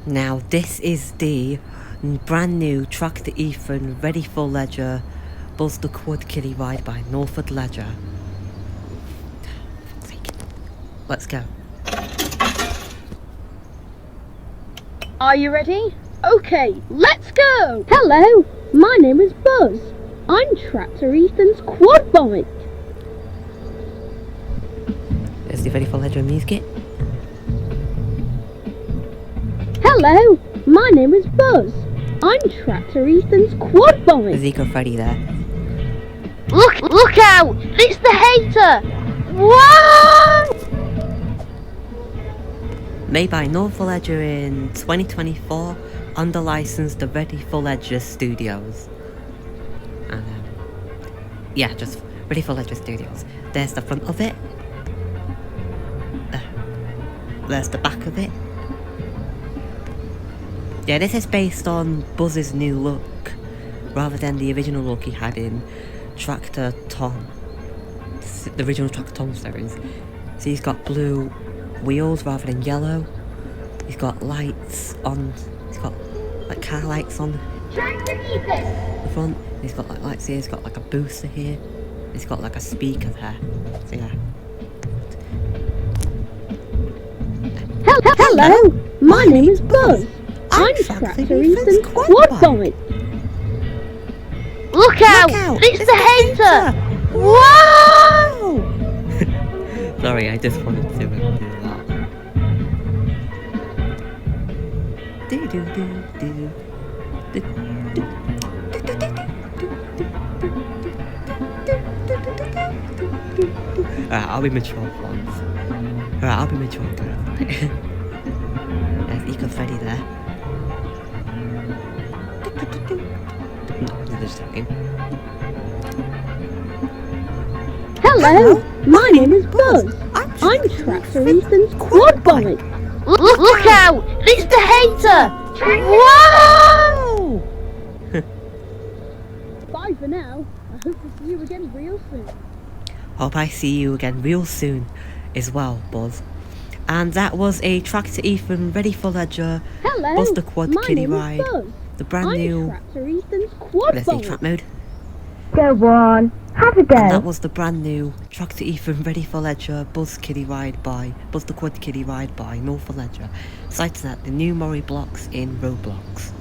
Now this is the brand new Tractor Ethan ready4lisure Buzz the Quad Kiddie ride by ready4lisure. Let's go. Are you ready? Okay, let's go! Hello, my name is Buzz. I'm Tractor Ethan's quad bike. There's the ready4lisure music. Hello, my name is Buzz. I'm Tractor Ethan's quad bike. There's Eco Freddy there. Look out! It's the hater! Whoa! Made by ready4lisure in 2024 under license the ready4lisure Studios. And yeah, just ready4lisure Studios. There's the front of it. There's the back of it. Yeah, this is based on Buzz's new look, rather than the original look he had in Tractor Tom, the original Tractor Tom series. So he's got blue wheels rather than yellow. He's got lights on. He's got like car lights on the front. He's got like lights here. He's got like a booster here. He's got like a speaker there. So yeah. Hello, my name is Buzz. I'm Tractor Ethan's quad bike. Look out! It's the hater! Whoa! Sorry, I just wanted to do that. Do do do do. Alright, I'll be mature once. Alright, I'll be mature. Right. There's Eco Freddy there. No, just joking. Hello, my name is Buzz. I'm Tractor Ethan's quad bike. Look out! It's the hater! Whoa! Bye for now. I hope to see you again real soon. Hope I see you again real soon as well, Buzz. And that was a Tractor Ethan ready4lisure Buzz the Quad Kiddie ride. The brand new. Tractor Ethan's quad Let's bike. see trap mode. Go on, have a go. And that was the brand new Tractor Ethan ready4lisure Buzz Kiddie ride by Buzz the Quad Kiddie ride by ready4lisure. Cited at the new Mori blocks in Roblox.